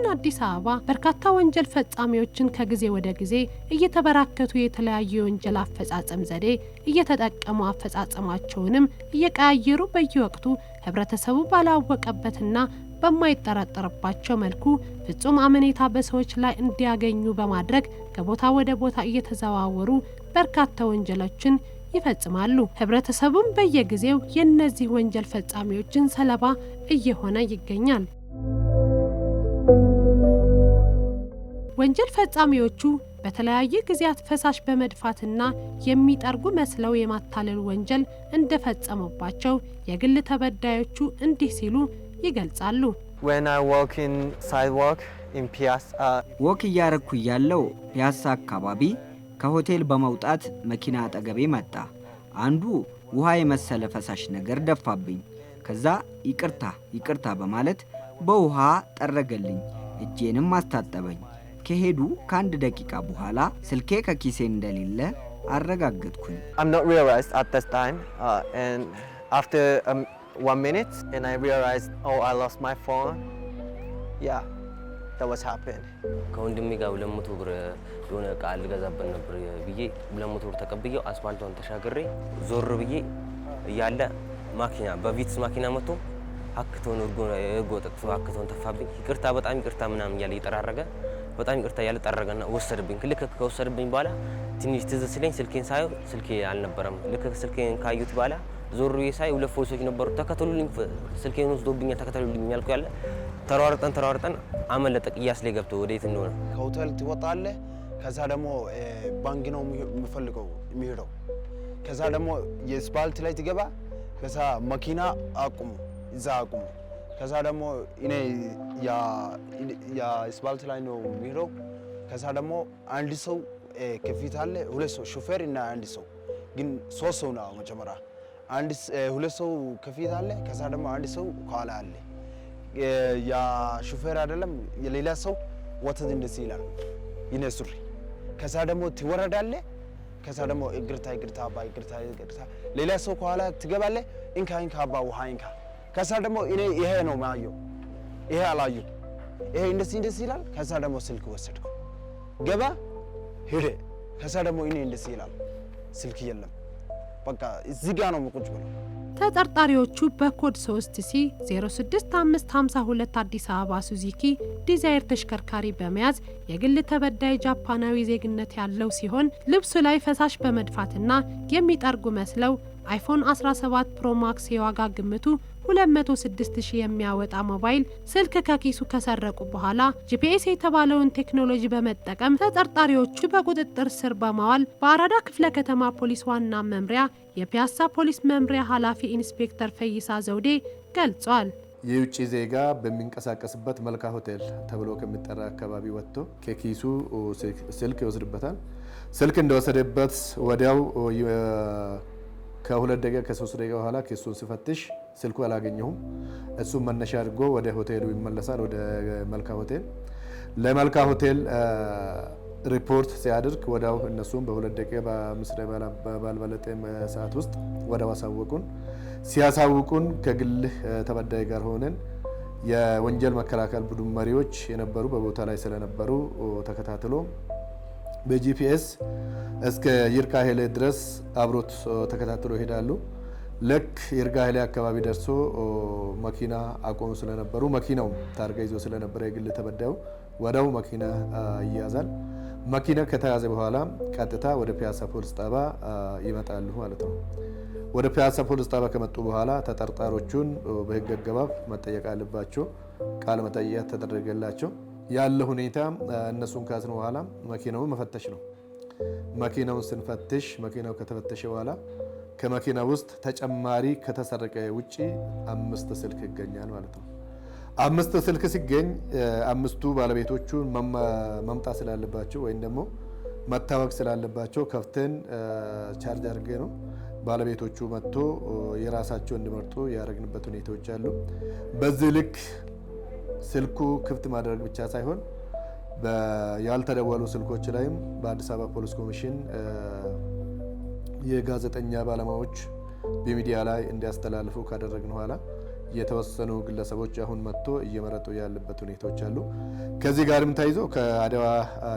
በከተማችን አዲስ አበባ በርካታ ወንጀል ፈጻሚዎችን ከጊዜ ወደ ጊዜ እየተበራከቱ የተለያዩ የወንጀል አፈጻጸም ዘዴ እየተጠቀሙ አፈጻጸማቸውንም እየቀያየሩ በየወቅቱ ህብረተሰቡ ባላወቀበትና በማይጠራጠርባቸው መልኩ ፍጹም አመኔታ በሰዎች ላይ እንዲያገኙ በማድረግ ከቦታ ወደ ቦታ እየተዘዋወሩ በርካታ ወንጀሎችን ይፈጽማሉ። ህብረተሰቡም በየጊዜው የነዚህ ወንጀል ፈጻሚዎችን ሰለባ እየሆነ ይገኛል። ወንጀል ፈጻሚዎቹ በተለያየ ጊዜያት ፈሳሽ በመድፋትና የሚጠርጉ መስለው የማታለል ወንጀል እንደፈጸሙባቸው የግል ተበዳዮቹ እንዲህ ሲሉ ይገልጻሉ። When I walk in sidewalk in Piazza ወክ እያረኩ ያለው ፒያሳ አካባቢ ከሆቴል በመውጣት መኪና አጠገቤ መጣ። አንዱ ውሃ የመሰለ ፈሳሽ ነገር ደፋብኝ። ከዛ ይቅርታ በማለት በውሃ ጠረገልኝ፣ እጄንም አስታጠበኝ። ከሄዱ ከአንድ ደቂቃ በኋላ ስልኬ ከኪሴ እንደሌለ አረጋገጥኩኝ። I'm not realized at that time and after 1 minute and I realized I lost my phone. Yeah, that was happened. ከወንድሜ ጋር 200 ብር የሆነ ቃል ልገዛበት ነበር ብዬ 200 ብር ተቀብዬው አስፋልቱን ተሻግሬ ዞር ብዬ እያለ ማኪና በቪትስ ማኪና መጥቶ አክቶን እርጎ ጠቅሶ አክቶን ተፋብኝ። ይቅርታ በጣም ይቅርታ ምናምን እያለ እየጠራረገ በጣም ይቅርታ እያለ ጠረገና ወሰደብኝ። ልክ ከወሰደብኝ በኋላ ትንሽ ትዝ ሲለኝ ስልኬን ሳየው ስልኬ አልነበረም። ልክ ስልኬን ካዩት በኋላ ዞር ብዬ ሳይ 2 ፖሊሶች ነበሩ። ተከተሉልኝ፣ ስልኬን ወስዶብኛል፣ ተከተሉልኝ ያልኩ ያለ ተሯርጠን አመለጠ። ቅያስ ላይ ገብቶ ወዴት እንደሆነ ከሆቴል ትወጣለህ። ከዛ ደግሞ ባንክ ነው የሚፈልገው የሚሄደው። ከዛ ደግሞ የስፓልት ላይ ትገባ። ከዛ መኪና እዛ አቁሙ። ከዛ ደግሞ እኔ ያ ስፓልት ላይ ነው የሚሄደው። ከዛ ደግሞ አንድ ሰው ከፊት አለ፣ 2 ሰው ሾፌር እና አንድ ሰው ግን 3 ሰው ነው መጀመሪያ። 2 ሰው ከፊት አለ። ከዛ ደግሞ አንድ ሰው ከኋላ አለ። ያ ሾፌር አይደለም የሌላ ሰው ወተት እንደዚህ ይላል ይነ ሱሪ። ከዛ ደግሞ ትወረዳለ። ከዛ ደግሞ ይቅርታ አባ ይቅርታ። ሌላ ሰው ከኋላ ትገባለ። እንካ አባ ውሃ እንካ። ከዛ ደግሞ እኔ ይሄ ነው ማየው፣ ይሄ አላዩ፣ ይሄ እንደዚህ ይላል። ከዛ ደግሞ ስልክ ወሰድኩ፣ ገባ ሄደ። ከዛ ደግሞ እኔ እንደዚህ ይላል፣ ስልክ የለም። በቃ እዚህ ጋር ነው ቁጭ ብለው ተጠርጣሪዎቹ በኮድ 3C06552 አዲስ አበባ ሱዙኪ ዲዛይር ተሽከርካሪ በመያዝ የግል ተበዳይ ጃፓናዊ ዜግነት ያለው ሲሆን ልብሱ ላይ ፈሳሽ በመድፋትና የሚጠርጉ መስለው አይፎን 17 ፕሮ ማክስ የዋጋ ግምቱ 206,000 የሚያወጣ ሞባይል ስልክ ከኪሱ ከሰረቁ በኋላ ጂፒኤስ የተባለውን ቴክኖሎጂ በመጠቀም ተጠርጣሪዎቹ በቁጥጥር ስር በማዋል በአራዳ ክፍለ ከተማ ፖሊስ ዋና መምሪያ የፒያሳ ፖሊስ መምሪያ ኃላፊ ኢንስፔክተር ፈይሳ ዘውዴ ገልጿል። የውጭ ዜጋ በሚንቀሳቀስበት መልካ ሆቴል ተብሎ ከሚጠራ አካባቢ ወጥቶ ከኪሱ ስልክ ይወስድበታል። ስልክ እንደወሰደበት ወዲያው ከ2 ደቂቃ ከ3 ደቂቃ በኋላ ኬሱን ሲፈትሽ ስልኩ አላገኘሁም። እሱም መነሻ አድርጎ ወደ ሆቴሉ ይመለሳል። ወደ መልካ ሆቴል ለመልካ ሆቴል ሪፖርት ሲያደርግ ወዲያው እነሱም በ2 ደቂቃ በ5 ደቂቃ ባልበለጠ ሰዓት ውስጥ ወዲያው ሲያሳውቁን ከግል ተበዳይ ጋር ሆነን የወንጀል መከላከል ቡድን መሪዎች የነበሩ በቦታ ላይ ስለነበሩ ተከታትሎ በጂፒኤስ እስከ ይርጋ ኃይሌ ድረስ አብሮት ተከታትሎ ይሄዳሉ። ልክ ይርጋ ኃይሌ አካባቢ ደርሶ መኪና አቆሙ ስለነበሩ መኪናው ታርጋ ይዞ ስለነበረ የግል ተበዳዩ ወዲያው መኪና ይያዛል። መኪና ከተያዘ በኋላ ቀጥታ ወደ ፒያሳ ፖሊስ ጣቢያ ይመጣሉ ማለት ነው። ወደ ፒያሳ ፖሊስ ጣቢያ ከመጡ በኋላ ተጠርጣሪዎቹን በህግ አግባብ መጠየቅ አለባቸው። ቃል መጠየቅ ተደረገላቸው። ያለ ሁኔታ እነሱን ካስነው በኋላ መኪናውን መፈተሽ ነው። መኪናውን ስንፈትሽ መኪናው ከተፈተሸ በኋላ ከመኪና ውስጥ ተጨማሪ ከተሰረቀ ውጪ 5 ስልክ ይገኛል ማለት ነው። 5 ስልክ ሲገኝ 5ቱ ባለቤቶቹ መምጣት ስላለባቸው ወይም ደግሞ መታወቅ ስላለባቸው ከፍተን ቻርጅ አድርገ ነው ባለቤቶቹ መጥቶ የራሳቸው እንዲመርጡ ያደረግንበት ሁኔታዎች አሉ። በዚህ ልክ ስልኩ ክፍት ማድረግ ብቻ ሳይሆን ያልተደወሉ ስልኮች ላይም በአዲስ አበባ ፖሊስ ኮሚሽን የጋዜጠኛ ባለሙያዎች በሚዲያ ላይ እንዲያስተላልፉ ካደረግን በኋላ የተወሰኑ ግለሰቦች አሁን መጥቶ እየመረጡ ያለበት ሁኔታዎች አሉ። ከዚህ ጋርም ተይዞ ከአድዋ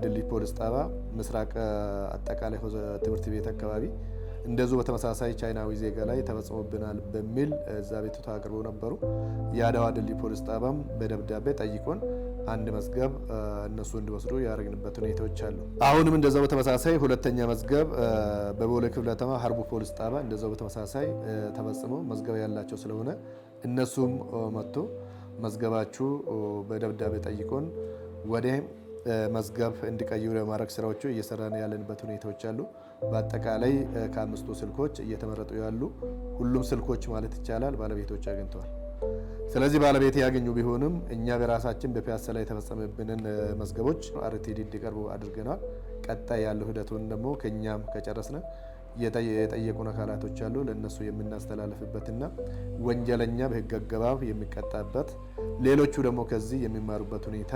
ድልድይ ፖሊስ ጣቢያ ምስራቅ አጠቃላይ ትምህርት ቤት አካባቢ እንደዚሁ በተመሳሳይ ቻይናዊ ዜጋ ላይ ተፈጽሞብናል በሚል እዛ ቤቱታ አቅርበው ነበሩ። የአድዋ ድልድይ ፖሊስ ጣቢያም በደብዳቤ ጠይቆን አንድ መዝገብ እነሱ እንዲወስዱ ያደረግንበት ሁኔታዎች አሉ። አሁንም እንደዛው በተመሳሳይ ሁለተኛ መዝገብ በቦሌ ክፍለ ከተማ ሀርቡ ፖሊስ ጣቢያ እንደዛው በተመሳሳይ ተፈጽሞ መዝገብ ያላቸው ስለሆነ እነሱም መጥቶ መዝገባችሁ በደብዳቤ ጠይቆን ወደ መዝገብ እንዲቀይሩ የማድረግ ስራዎቹ እየሰራን ያለንበት ሁኔታዎች አሉ። በአጠቃላይ ከ5 ስልኮች እየተመረጡ ያሉ ሁሉም ስልኮች ማለት ይቻላል ባለቤቶች አግኝተዋል። ስለዚህ ባለቤት ያገኙ ቢሆንም እኛ በራሳችን በፒያሳ ላይ የተፈጸመብንን መዝገቦች አርቲዲ እንዲቀርቡ አድርገናል። ቀጣይ ያለው ሂደቱን ደግሞ ከኛም ከጨረስነ የጠየቁን አካላቶች አሉ ለነሱ የምናስተላልፍበትና ወንጀለኛ በህግ አግባብ የሚቀጣበት ሌሎቹ ደግሞ ከዚህ የሚማሩበት ሁኔታ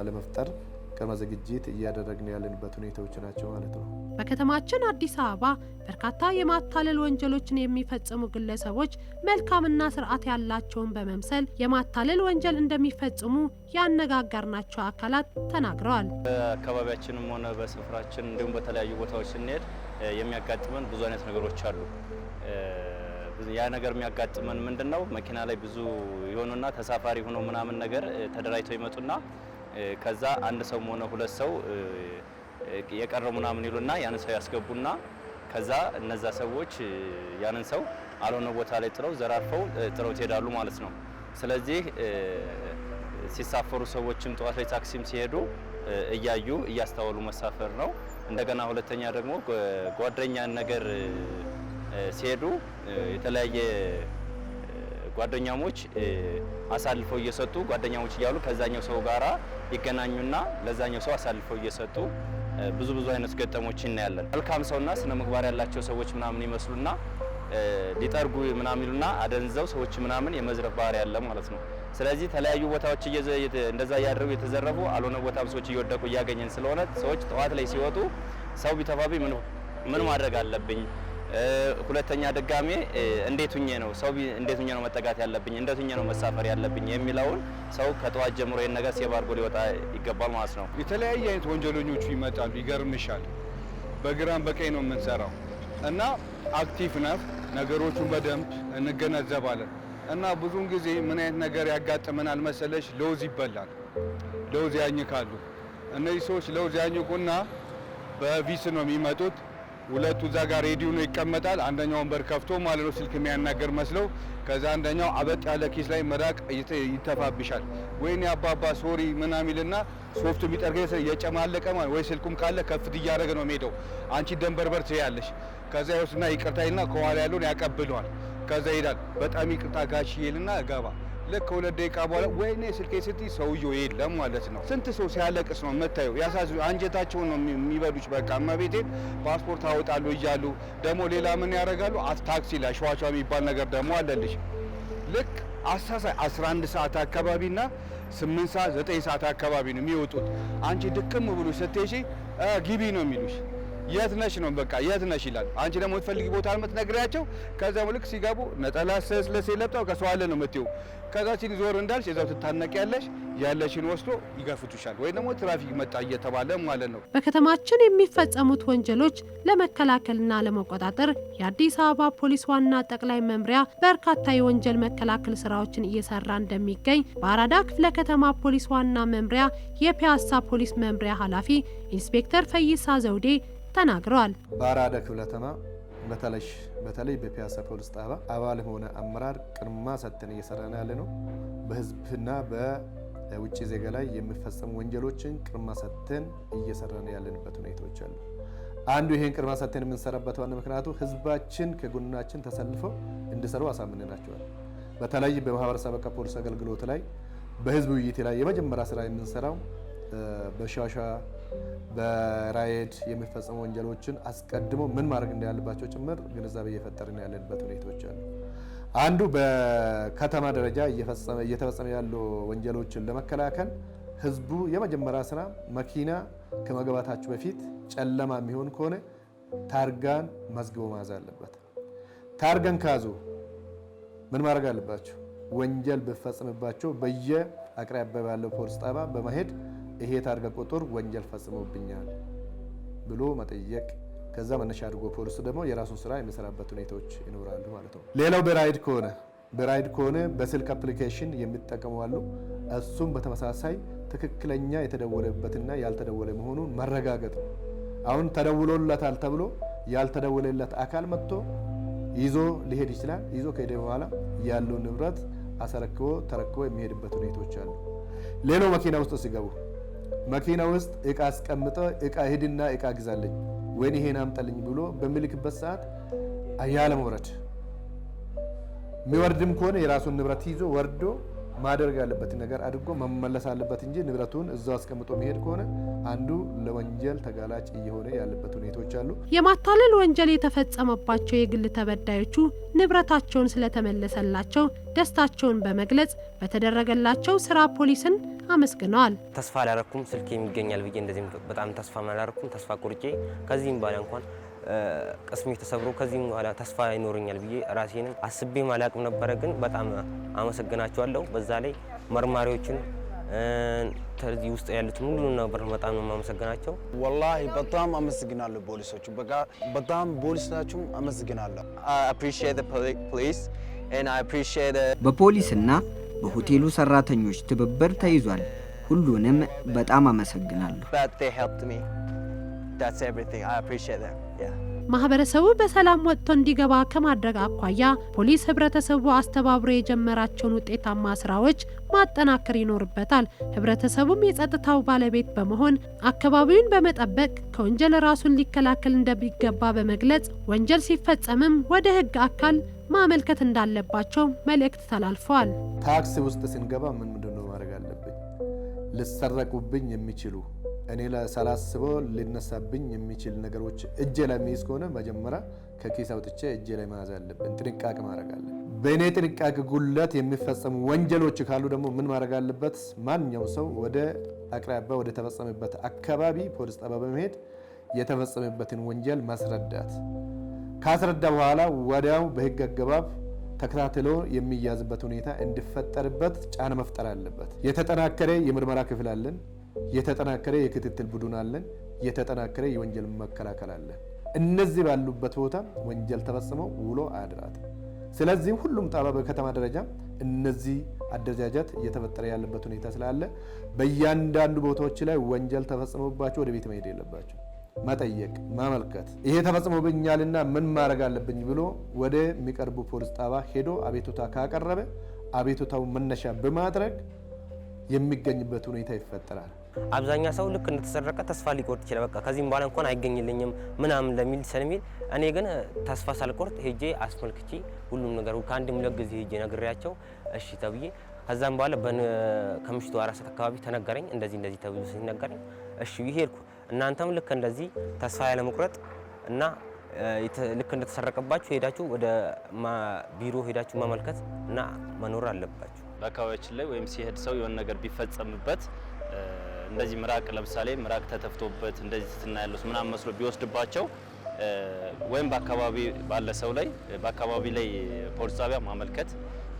ለመፍጠር ቅድመ ዝግጅት እያደረግን ያለንበት ሁኔታዎች ናቸው ማለት ነው። በከተማችን አዲስ አበባ በርካታ የማታለል ወንጀሎችን የሚፈጽሙ ግለሰቦች መልካምና ስርዓት ያላቸውን በመምሰል የማታለል ወንጀል እንደሚፈጽሙ ያነጋገርናቸው አካላት ተናግረዋል። በአካባቢያችንም ሆነ በስፍራችን እንዲሁም በተለያዩ ቦታዎች ስንሄድ የሚያጋጥመን ብዙ አይነት ነገሮች አሉ። ያ ነገር የሚያጋጥመን ምንድነው? መኪና ላይ ብዙ የሆኑና ተሳፋሪ ሆኖ ምናምን ነገር ተደራጅተው ይመጡና ከዛ አንድ ሰው ሆነ ሁለት ሰው የቀረው ምናምን ይሉና ያንን ሰው ያስገቡና ከዛ እነዛ ሰዎች ያንን ሰው አልሆነ ቦታ ላይ ጥለው ዘራርፈው ጥለው ይሄዳሉ ማለት ነው። ስለዚህ ሲሳፈሩ ሰዎችም ጠዋት ላይ ታክሲም ሲሄዱ እያዩ እያስተዋሉ መሳፈር ነው። እንደገና ሁለተኛ ደግሞ ጓደኛን ነገር ሲሄዱ የተለያየ ጓደኛሞች አሳልፈው እየሰጡ ጓደኛሞች እያሉ ከዛኛው ሰው ጋራ ይገናኙና ለዛኛው ሰው አሳልፈው እየሰጡ ብዙ አይነት ገጠሞች እናያለን። መልካም ሰውና ስነ ምግባር ያላቸው ሰዎች ምናምን ይመስሉና ሊጠርጉ ምናምን ይሉና አደንዘው ሰዎች ምናምን የመዝረፍ ባህሪ ያለ ማለት ነው። ስለዚህ ተለያዩ ቦታዎች እንደዛ ያደረጉ የተዘረፉ አልሆነ ቦታም ሰዎች እየወደቁ እያገኘን ስለሆነ ሰዎች ጠዋት ላይ ሲወጡ ሰው ቢተባብኝ ምን ማድረግ አለብኝ? ሁለተኛ ድጋሜ እንዴት ሁኜ ነው ሰው እንዴት ሁኜ ነው መጠጋት ያለብኝ? እንዴት ሁኜ ነው መሳፈር ያለብኝ የሚለውን ሰው ከጠዋት ጀምሮ ይሄን ነገር ሴቭ አድርጎ ሊወጣ ይገባል ማለት ነው። የተለያየ አይነት ወንጀለኞቹ ይመጣሉ። ይገርምሻል፣ በግራም በቀኝ ነው የምንሰራው እና አክቲቭ ነፍ ነገሮቹን በደንብ እንገነዘባለን። እና ብዙውን ጊዜ ምን አይነት ነገር ያጋጥመናል መሰለሽ? ለውዝ ይበላል፣ ለውዝ ያኝካሉ። እነዚህ ሰዎች ለውዝ ያኝኩና በቪስ ነው የሚመጡት። ሁለቱ እዛ ጋር ሬዲዮ ነው ይቀመጣል። አንደኛውን በር ከፍቶ ማለት ነው ስልክ የሚያናገር መስለው፣ ከዛ አንደኛው አበጥ ያለ ኪስ ላይ መራቅ ይተፋብሻል። ወይኔ አባባ ሶሪ ምናምን ይልና ሶፍቱ የሚጠርገ የጨማለቀ ማለት ወይ ስልኩም ካለ ከፍት እያደረገ ነው የሚሄደው። አንቺ ደንበርበር ትያለሽ። ከዛ ይወስና ይቅርታይና ከኋላ ያለውን ያቀብለዋል። ከዛ ይሄዳል። በጣም ይቅርታ ጋሽ ይልና ገባ። ልክ ከሁለት ደቂቃ በኋላ ወይኔ ስልኬ ስትይ ሰውየው የለም ማለት ነው። ስንት ሰው ሲያለቅስ ነው የምታየው። ያሳዝኑ፣ አንጀታቸውን ነው የሚበሉች። በቃ እመቤቴን ፓስፖርት አወጣሉ እያሉ ደግሞ ሌላ ምን ያደርጋሉ? ታክሲ ላይ ሸዋቿ የሚባል ነገር ደግሞ አለልሽ። ልክ 11 ሰዓት አካባቢና 8 ሰዓት 9 ሰዓት አካባቢ ነው የሚወጡት። አንቺ ድክም ብሎ ስትሄጂ ግቢ ነው የሚሉሽ። የት ነሽ ነው በቃ የት ነሽ ይላል። አንቺ ደግሞ የምትፈልጊ ቦታ የምትነግሪያቸው። ከዛ ልክ ሲገቡ ነጠላ ስለሴ ለብጠው ከሰው አለ ነው የምትይው። ከዛ ሲል ዞር እንዳልሽ እዛው ትታነቂያለሽ። ያለሽን ወስዶ ይገፍቱሻል፣ ወይ ደግሞ ትራፊክ መጣ እየተባለ ማለት ነው። በከተማችን የሚፈጸሙት ወንጀሎች ለመከላከልና ለመቆጣጠር የአዲስ አበባ ፖሊስ ዋና ጠቅላይ መምሪያ በርካታ የወንጀል መከላከል ስራዎችን እየሰራ እንደሚገኝ በአራዳ ክፍለ ከተማ ፖሊስ ዋና መምሪያ የፒያሳ ፖሊስ መምሪያ ኃላፊ ኢንስፔክተር ፈይሳ ዘውዴ ተናግረዋል። በአራዳ ክፍለ ከተማ በተለይ በፒያሳ ፖሊስ ጣቢያ አባል ሆነ አመራር ቅድማ ሰጥተን እየሰራን ያለ ነው። በህዝብና በውጭ ዜጋ ላይ የሚፈጸሙ ወንጀሎችን ቅድማ ሰጥተን እየሰራን ያለንበት ሁኔታዎች አሉ። አንዱ ይሄን ቅድማ ሰጥተን የምንሰራበት ዋና ምክንያቱ ህዝባችን ከጎናችን ተሰልፈው እንዲሰሩ አሳምነናቸዋል። በተለይ በማህበረሰብ አቀፍ ፖሊስ አገልግሎት ላይ በህዝብ ውይይት ላይ የመጀመሪያ ስራ የምንሰራው በሻሻ በራይድ የሚፈጸሙ ወንጀሎችን አስቀድሞ ምን ማድረግ እንዳለባቸው ጭምር ግንዛቤ እየፈጠርን ያለንበት ሁኔታዎች አሉ። አንዱ በከተማ ደረጃ እየተፈጸመ ያሉ ወንጀሎችን ለመከላከል ህዝቡ የመጀመሪያ ስራ መኪና ከመግባታችሁ በፊት ጨለማ የሚሆን ከሆነ ታርጋን መዝግቦ መያዝ አለበት። ታርጋን ካዙ ምን ማድረግ አለባቸው? ወንጀል ቢፈጽምባቸው በየአቅራቢያ ባለው ፖሊስ ጣቢያ በመሄድ ይሄ ታርጋ ቁጥር ወንጀል ፈጽሞብኛል ብሎ መጠየቅ ከዛ መነሻ አድርጎ ፖሊስ ደግሞ የራሱን ስራ የሚሰራበት ሁኔታዎች ይኖራሉ ማለት ነው። ሌላው በራይድ ከሆነ በስልክ አፕሊኬሽን የሚጠቀሙ አሉ። እሱም በተመሳሳይ ትክክለኛ የተደወለበትና ያልተደወለ መሆኑን መረጋገጥ ነው። አሁን ተደውሎለታል ተብሎ ያልተደወለለት አካል መጥቶ ይዞ ሊሄድ ይችላል። ይዞ ከሄደ በኋላ ያለው ንብረት አስረክቦ ተረክቦ የሚሄድበት ሁኔታዎች አሉ። ሌላው መኪና ውስጥ ሲገቡ መኪና ውስጥ እቃ አስቀምጠ እቃ ሄድና እቃ ግዛልኝ ወይ ይሄን አምጣልኝ ብሎ በሚልክበት ሰዓት ያለ መውረድ የሚወርድም ከሆነ የራሱን ንብረት ይዞ ወርዶ ማድረግ ያለበት ነገር አድርጎ መመለስ አለበት እንጂ ንብረቱን እዛው አስቀምጦ መሄድ ከሆነ አንዱ ለወንጀል ተጋላጭ እየሆነ ያለበት ሁኔታዎች አሉ። የማታለል ወንጀል የተፈጸመባቸው የግል ተበዳዮቹ ንብረታቸውን ስለተመለሰላቸው ደስታቸውን በመግለጽ በተደረገላቸው ስራ ፖሊስን አመስግነዋል። ተስፋ አላረኩም ስልክ የሚገኛል ብዬ እንደዚህ በጣም ተስፋ አላረኩም። ተስፋ ቆርጬ ከዚህም በኋላ እንኳን ቅስሜ ተሰብሮ ከዚህም በኋላ ተስፋ ይኖረኛል ብዬ ራሴንም አስቤ ማላቅም ነበረ። ግን በጣም አመሰግናቸዋለሁ። በዛ ላይ መርማሪዎችን ተዚህ ውስጥ ያሉት ሁሉ ነበር በጣም ነው ማመሰግናቸው። ወላሂ በጣም አመሰግናለሁ ፖሊሶቹ። በጣም ፖሊሶቹም አመሰግናለሁ። I appreciate the police and I appreciate በፖሊስና በሆቴሉ ሰራተኞች ትብብር ተይዟል። ሁሉንም በጣም አመሰግናለሁ። that they helped me. That's everything. I appreciate them. Yeah. ማህበረሰቡ በሰላም ወጥቶ እንዲገባ ከማድረግ አኳያ ፖሊስ ህብረተሰቡ አስተባብሮ የጀመራቸውን ውጤታማ ስራዎች ማጠናከር ይኖርበታል። ህብረተሰቡም የጸጥታው ባለቤት በመሆን አካባቢውን በመጠበቅ ከወንጀል ራሱን ሊከላከል እንደሚገባ በመግለጽ ወንጀል ሲፈጸምም ወደ ህግ አካል ማመልከት እንዳለባቸው መልእክት ተላልፈዋል። ታክሲ ውስጥ ስንገባ ምንድነው ማድረግ አለብኝ? ልሰረቁብኝ የሚችሉ እኔ ለሳላስበው ሊነሳብኝ የሚችል ነገሮች እጄ ላይ የሚይዝ ከሆነ መጀመሪያ ከኪስ አውጥቼ እጄ ላይ መያዝ አለብን። ጥንቃቄ ማድረግ አለብን። በእኔ ጥንቃቄ ጉለት የሚፈጸሙ ወንጀሎች ካሉ ደግሞ ምን ማድረግ አለበት? ማንኛውም ሰው ወደ አቅራቢያ ወደ ተፈጸመበት አካባቢ ፖሊስ ጣቢያ በመሄድ የተፈጸመበትን ወንጀል ማስረዳት፣ ካስረዳ በኋላ ወዲያው በህግ አግባብ ተከታትሎ የሚያዝበት ሁኔታ እንዲፈጠርበት ጫና መፍጠር አለበት። የተጠናከረ የምርመራ ክፍል አለን። የተጠናከረ የክትትል ቡድን አለን። የተጠናከረ የወንጀል መከላከል አለን። እነዚህ ባሉበት ቦታ ወንጀል ተፈጽመው ውሎ አያድራትም። ስለዚህ ሁሉም ጣቢያ በከተማ ደረጃ እነዚህ አደረጃጀት እየተፈጠረ ያለበት ሁኔታ ስላለ በእያንዳንዱ ቦታዎች ላይ ወንጀል ተፈጽሞባቸው ወደ ቤት መሄድ የለባቸው። መጠየቅ፣ ማመልከት ይሄ ተፈጽሞብኛልና ምን ማድረግ አለብኝ ብሎ ወደ የሚቀርቡ ፖሊስ ጣቢያ ሄዶ አቤቱታ ካቀረበ አቤቱታው መነሻ በማድረግ የሚገኝበት ሁኔታ ይፈጠራል። አብዛኛው ሰው ልክ እንደተሰረቀ ተስፋ ሊቆርጥ ይችላል። በቃ ከዚህም በኋላ እንኳን አይገኝልኝም ምናምን ለሚል ስለሚል እኔ ግን ተስፋ ሳልቆርጥ ሄጄ አስመልክቼ ሁሉም ነገር ከአንድም ሁለት ጊዜ ሄጄ ነግሬያቸው እሺ ተብዬ ከዛም በኋላ ከምሽቱ 4 ሰዓት አካባቢ ተነገረኝ። እንደዚህ ተብሎ ሲነገረኝ እሺ ይሄድኩ። እናንተም ልክ እንደዚህ ተስፋ ያለ መቁረጥ እና ልክ እንደተሰረቀባችሁ ሄዳችሁ ወደ ቢሮ ሄዳችሁ ማመልከት እና መኖር አለባችሁ። በአካባቢያችን ላይ ወይም ሲሄድ ሰው የሆነ ነገር ቢፈጸምበት እንደዚህ ምራቅ ለምሳሌ ምራቅ ተተፍቶበት እንደዚህ ትትና ያለው ምናምን መስሎ ቢወስድባቸው ወይም በአካባቢ ባለ ሰው ላይ በአካባቢ ላይ ፖሊስ ጣቢያ ማመልከት፣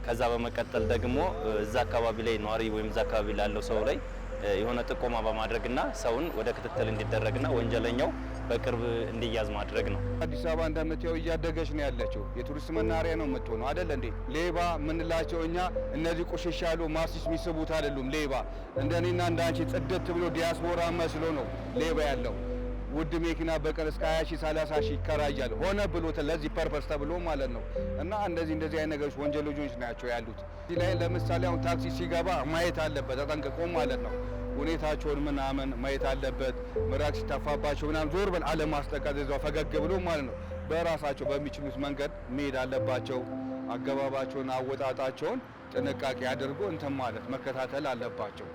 ከዛ በመቀጠል ደግሞ እዛ አካባቢ ላይ ነዋሪ ወይም እዛ አካባቢ ላለው ሰው ላይ የሆነ ጥቆማ በማድረግና ሰውን ወደ ክትትል እንዲደረግና ወንጀለኛው በቅርብ እንዲያዝ ማድረግ ነው። አዲስ አበባ እንደምታየው እያደገች ነው ያለችው። የቱሪስት መናሪያ ነው የምትሆነው አይደል እንዴ? ሌባ ምንላቸው እኛ እነዚህ ቆሸሽ ያሉ ማርሲስ የሚስቡት አይደሉም። ሌባ እንደኔና እንዳንቺ ጽድት ብሎ ዲያስፖራ መስሎ ነው ሌባ ያለው። ውድ መኪና በቀን እስከ 20 ሺህ 30 ሺህ ይከራያል። ሆነ ብሎ ለዚህ ፐርፐስ ተብሎ ማለት ነው። እና እንደዚህ አይነት ነገሮች ወንጀለኞች ናቸው ያሉት። እዚህ ላይ ለምሳሌ አሁን ታክሲ ሲገባ ማየት አለበት ተጠንቅቆ ማለት ነው። ሁኔታቸውን ምናምን ማየት አለበት። ምራቅ ሲተፋባቸው ምናምን ዞር በል አለማስጠቃት እዛው ፈገግ ብሎ ማለት ነው። በራሳቸው በሚችሉት መንገድ መሄድ አለባቸው። አገባባቸውን አወጣጣቸውን ጥንቃቄ አድርጎ እንትን ማለት መከታተል አለባቸው።